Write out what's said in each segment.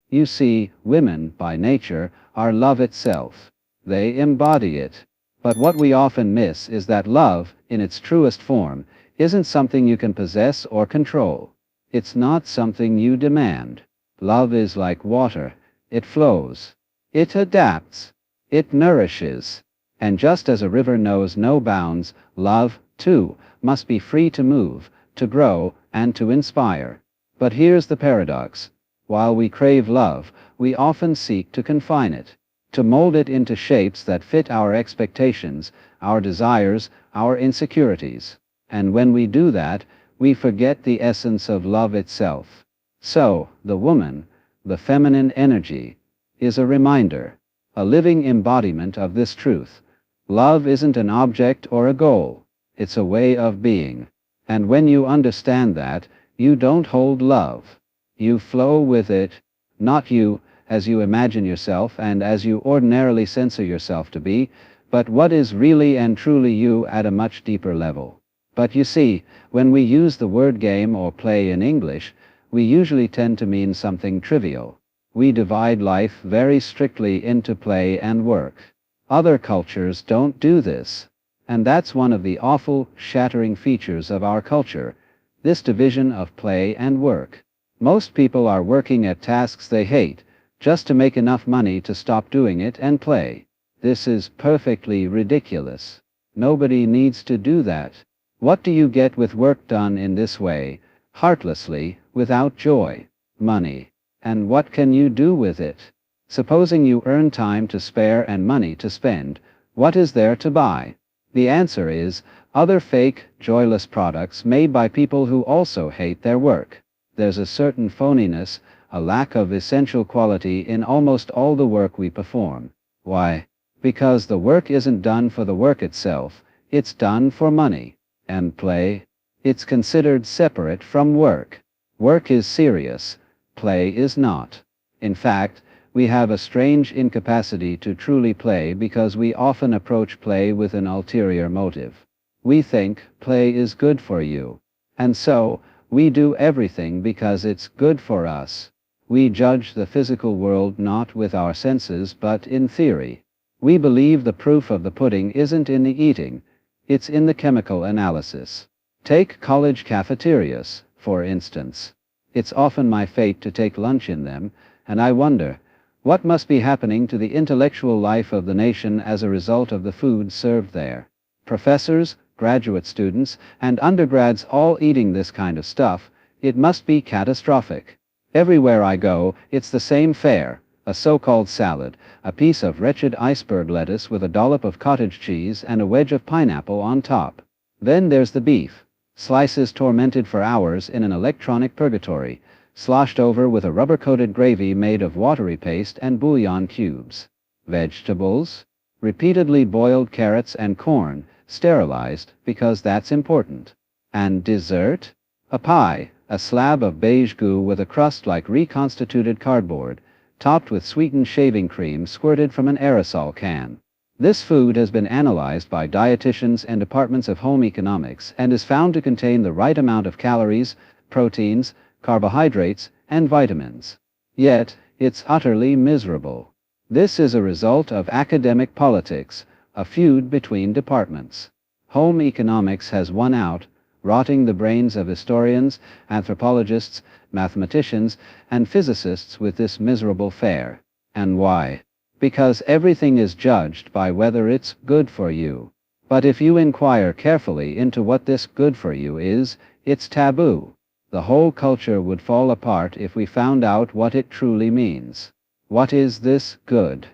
You see, women, by nature, are love itself. They embody it. But what we often miss is that love, in its truest form, isn't something you can possess or control. It's not something you demand. Love is like water. It flows. It adapts. It nourishes. And just as a river knows no bounds, love, too, must be free to move, to grow, and to inspire. But here's the paradox. While we crave love, we often seek to confine it, to mold it into shapes that fit our expectations, our desires, our insecurities. And when we do that, we forget the essence of love itself. So, the woman, the feminine energy, is a reminder, a living embodiment of this truth. Love isn't an object or a goal, it's a way of being. And when you understand that, you don't hold love. You flow with it, not you, as you imagine yourself and as you ordinarily censor yourself to be, but what is really and truly you at a much deeper level. But you see, when we use the word game or play in English, we usually tend to mean something trivial. We divide life very strictly into play and work. Other cultures don't do this. And that's one of the awful, shattering features of our culture, this division of play and work. Most people are working at tasks they hate, just to make enough money to stop doing it and play. This is perfectly ridiculous. Nobody needs to do that. What do you get with work done in this way, heartlessly, without joy? Money. And what can you do with it? Supposing you earn time to spare and money to spend, what is there to buy? The answer is, other fake, joyless products made by people who also hate their work. There's a certain phoniness, a lack of essential quality in almost all the work we perform. Why? Because the work isn't done for the work itself, it's done for money. And play? It's considered separate from work. Work is serious, play is not. In fact, we have a strange incapacity to truly play because we often approach play with an ulterior motive. We think play is good for you. And so, we do everything because it's good for us. We judge the physical world not with our senses but in theory. We believe the proof of the pudding isn't in the eating, it's in the chemical analysis. Take college cafeterias, for instance. It's often my fate to take lunch in them, and I wonder, what must be happening to the intellectual life of the nation as a result of the food served there? Professors, graduate students, and undergrads all eating this kind of stuff, it must be catastrophic. Everywhere I go, it's the same fare, a so-called salad, a piece of wretched iceberg lettuce with a dollop of cottage cheese and a wedge of pineapple on top. Then there's the beef, slices tormented for hours in an electronic purgatory, sloshed over with a rubber-coated gravy made of watery paste and bouillon cubes. Vegetables? Repeatedly boiled carrots and corn, sterilized because that's important. And dessert? A pie, a slab of beige goo with a crust like reconstituted cardboard, topped with sweetened shaving cream squirted from an aerosol can. This food has been analyzed by dietitians and departments of home economics and is found to contain the right amount of calories, proteins, carbohydrates, and vitamins. Yet, it's utterly miserable. This is a result of academic politics, a feud between departments. Home economics has won out, rotting the brains of historians, anthropologists, mathematicians, and physicists with this miserable fare. And why? Because everything is judged by whether it's good for you. But if you inquire carefully into what this good for you is, it's taboo. The whole culture would fall apart if we found out what it truly means. What is this good?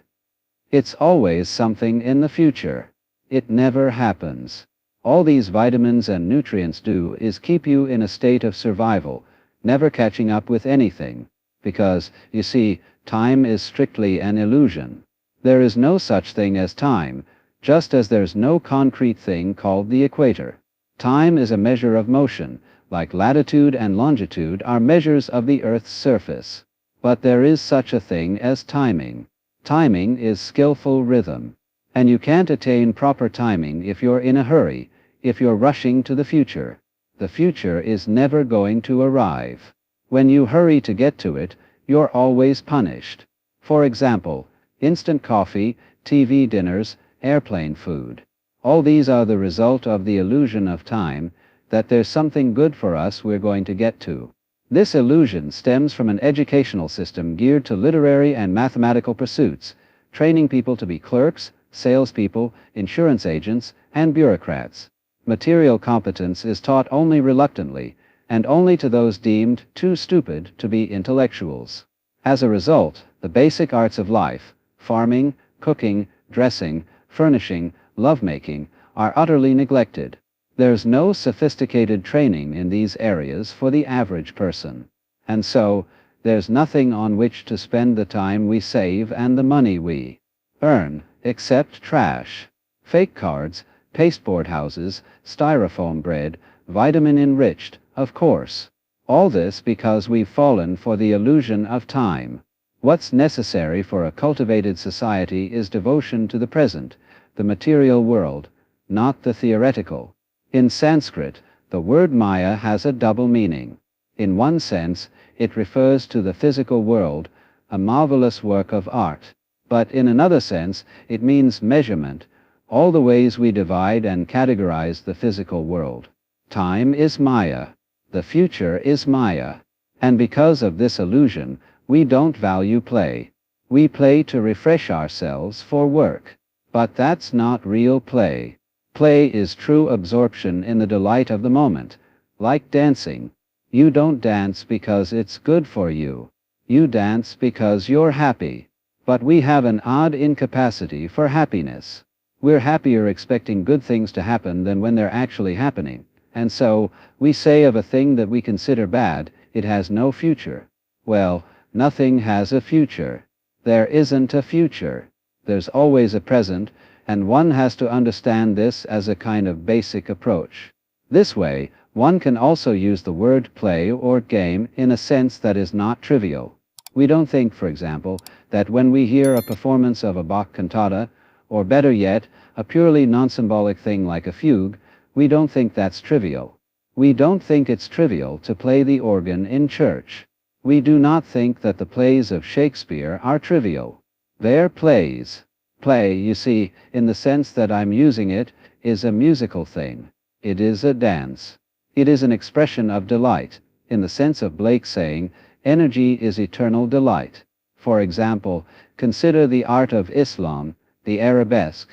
It's always something in the future. It never happens. All these vitamins and nutrients do is keep you in a state of survival, never catching up with anything. Because, you see, time is strictly an illusion. There is no such thing as time, just as there's no concrete thing called the equator. Time is a measure of motion, like latitude and longitude are measures of the Earth's surface. But there is such a thing as timing. Timing is skillful rhythm. And you can't attain proper timing if you're in a hurry, if you're rushing to the future. The future is never going to arrive. When you hurry to get to it, you're always punished. For example, instant coffee, TV dinners, airplane food. All these are the result of the illusion of time, that there's something good for us we're going to get to. This illusion stems from an educational system geared to literary and mathematical pursuits, training people to be clerks, salespeople, insurance agents, and bureaucrats. Material competence is taught only reluctantly, and only to those deemed too stupid to be intellectuals. As a result, the basic arts of life, farming, cooking, dressing, furnishing, lovemaking, are utterly neglected. There's no sophisticated training in these areas for the average person. And so, there's nothing on which to spend the time we save and the money we earn, except trash. Fake cards, pasteboard houses, styrofoam bread, vitamin-enriched, of course. All this because we've fallen for the illusion of time. What's necessary for a cultivated society is devotion to the present, the material world, not the theoretical. In Sanskrit, the word Maya has a double meaning. In one sense, it refers to the physical world, a marvelous work of art. But in another sense, it means measurement, all the ways we divide and categorize the physical world. Time is Maya. The future is Maya. And because of this illusion, we don't value play. We play to refresh ourselves for work. But that's not real play. Play is true absorption in the delight of the moment. Like dancing. You don't dance because it's good for you. You dance because you're happy. But we have an odd incapacity for happiness. We're happier expecting good things to happen than when they're actually happening. And so, we say of a thing that we consider bad, it has no future. Well, nothing has a future. There isn't a future. There's always a present, and one has to understand this as a kind of basic approach. This way, one can also use the word play or game in a sense that is not trivial. We don't think, for example, that when we hear a performance of a Bach cantata, or better yet, a purely non-symbolic thing like a fugue, we don't think that's trivial. We don't think it's trivial to play the organ in church. We do not think that the plays of Shakespeare are trivial. They're plays. Play, you see, in the sense that I'm using it, is a musical thing. It is a dance. It is an expression of delight, in the sense of Blake saying, energy is eternal delight. For example, consider the art of Islam, the arabesque.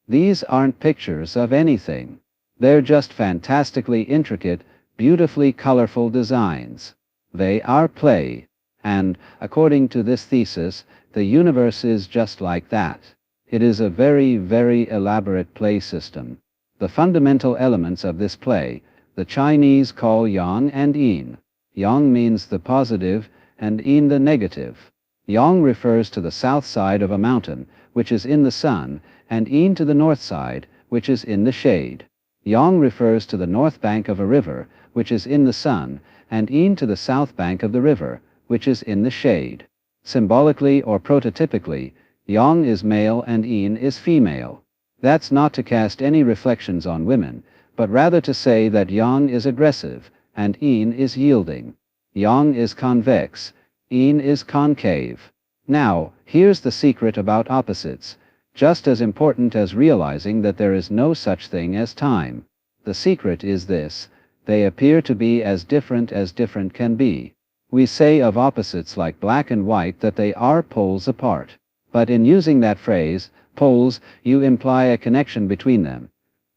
These aren't pictures of anything. They're just fantastically intricate, beautifully colorful designs. They are play. And, according to this thesis, the universe is just like that. It is a very, very elaborate play system. The fundamental elements of this play, the Chinese call yang and yin. Yang means the positive, and yin the negative. Yang refers to the south side of a mountain, which is in the sun, and yin to the north side, which is in the shade. Yang refers to the north bank of a river, which is in the sun, and yin to the south bank of the river, which is in the shade. Symbolically or prototypically, yang is male and yin is female. That's not to cast any reflections on women, but rather to say that yang is aggressive, and yin is yielding. Yang is convex, yin is concave. Now, here's the secret about opposites, just as important as realizing that there is no such thing as time. The secret is this: they appear to be as different can be. We say of opposites like black and white that they are poles apart. But in using that phrase, poles, you imply a connection between them.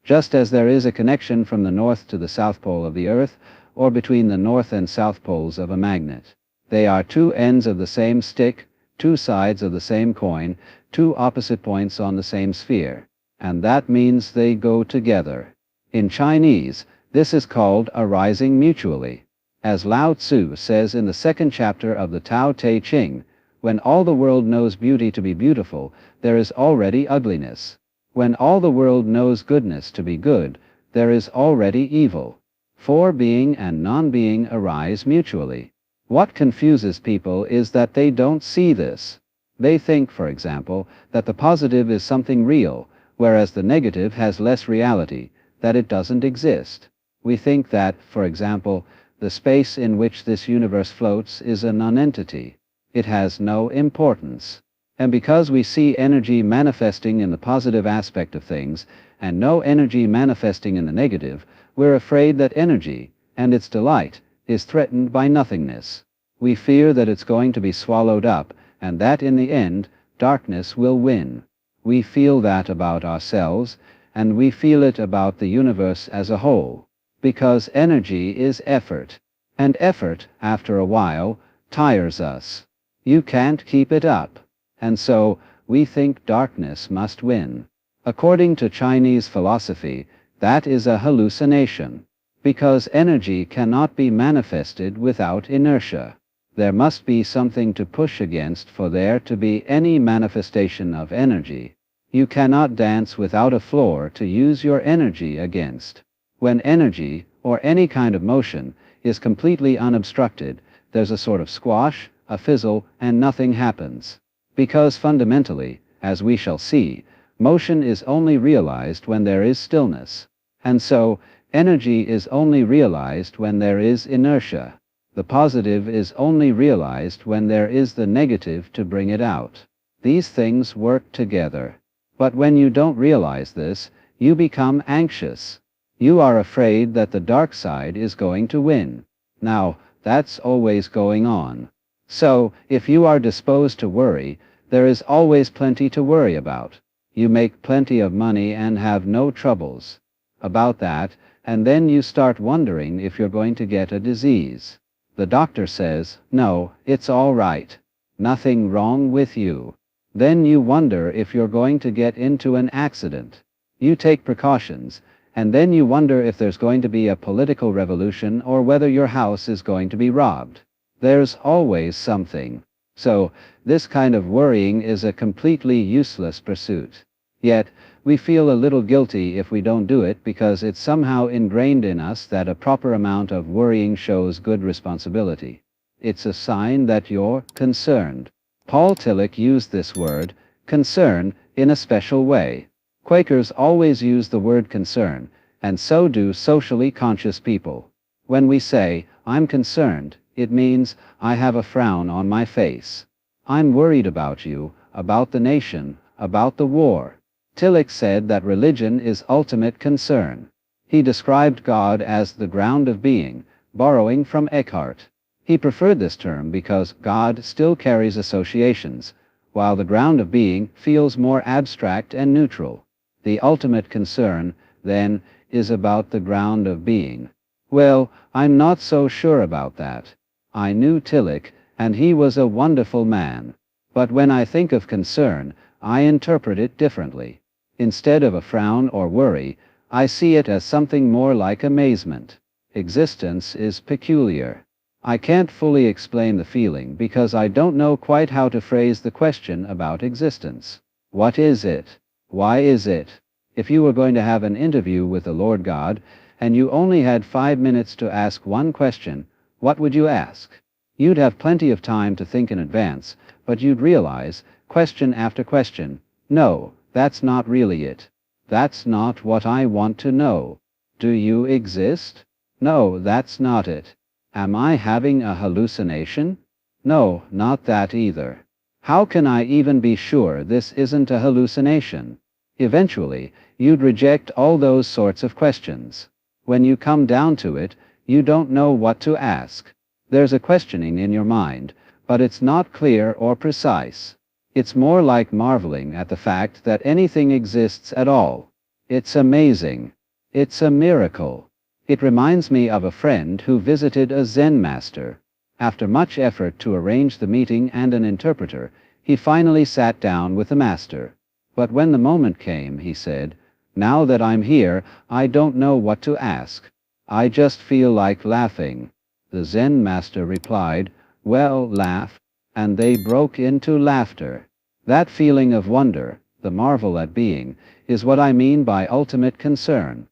Just as there is a connection from the north to the south pole of the Earth, or between the north and south poles of a magnet. They are two ends of the same stick, two sides of the same coin, two opposite points on the same sphere. And that means they go together. In Chinese, this is called arising mutually. As Lao Tzu says in the second chapter of the Tao Te Ching, when all the world knows beauty to be beautiful, there is already ugliness. When all the world knows goodness to be good, there is already evil. For being and non-being arise mutually. What confuses people is that they don't see this. They think, for example, that the positive is something real, whereas the negative has less reality, that it doesn't exist. We think that, for example, the space in which this universe floats is a nonentity. It has no importance. And because we see energy manifesting in the positive aspect of things, and no energy manifesting in the negative, we're afraid that energy, and its delight, is threatened by nothingness. We fear that it's going to be swallowed up, and that in the end, darkness will win. We feel that about ourselves, and we feel it about the universe as a whole. Because energy is effort. And effort, after a while, tires us. You can't keep it up. And so, we think darkness must win. According to Chinese philosophy, that is a hallucination. Because energy cannot be manifested without inertia. There must be something to push against for there to be any manifestation of energy. You cannot dance without a floor to use your energy against. When energy, or any kind of motion, is completely unobstructed, there's a sort of squash, a fizzle, and nothing happens. Because fundamentally, as we shall see, motion is only realized when there is stillness. And so, energy is only realized when there is inertia. The positive is only realized when there is the negative to bring it out. These things work together. But when you don't realize this, you become anxious. You are afraid that the dark side is going to win. Now, that's always going on. So, if you are disposed to worry, there is always plenty to worry about. You make plenty of money and have no troubles about that, and then you start wondering if you're going to get a disease. The doctor says, no, it's all right. Nothing wrong with you. Then you wonder if you're going to get into an accident. You take precautions, and then you wonder if there's going to be a political revolution or whether your house is going to be robbed. There's always something. So, this kind of worrying is a completely useless pursuit. Yet, we feel a little guilty if we don't do it because it's somehow ingrained in us that a proper amount of worrying shows good responsibility. It's a sign that you're concerned. Paul Tillich used this word, concern, in a special way. Quakers always use the word concern, and so do socially conscious people. When we say, I'm concerned, it means, I have a frown on my face. I'm worried about you, about the nation, about the war. Tillich said that religion is ultimate concern. He described God as the ground of being, borrowing from Eckhart. He preferred this term because God still carries associations, while the ground of being feels more abstract and neutral. The ultimate concern, then, is about the ground of being. Well, I'm not so sure about that. I knew Tillich, and he was a wonderful man. But when I think of concern, I interpret it differently. Instead of a frown or worry, I see it as something more like amazement. Existence is peculiar. I can't fully explain the feeling because I don't know quite how to phrase the question about existence. What is it? Why is it? If you were going to have an interview with the Lord God, and you only had 5 minutes to ask one question, what would you ask? You'd have plenty of time to think in advance, but you'd realize, question after question, no, that's not really it. That's not what I want to know. Do you exist? No, that's not it. Am I having a hallucination? No, not that either. How can I even be sure this isn't a hallucination? Eventually, you'd reject all those sorts of questions. When you come down to it, you don't know what to ask. There's a questioning in your mind, but it's not clear or precise. It's more like marveling at the fact that anything exists at all. It's amazing. It's a miracle. It reminds me of a friend who visited a Zen master. After much effort to arrange the meeting and an interpreter, he finally sat down with the master. But when the moment came, he said, now that I'm here, I don't know what to ask. I just feel like laughing. The Zen master replied, well, laugh. And they broke into laughter. That feeling of wonder, the marvel at being, is what I mean by ultimate concern.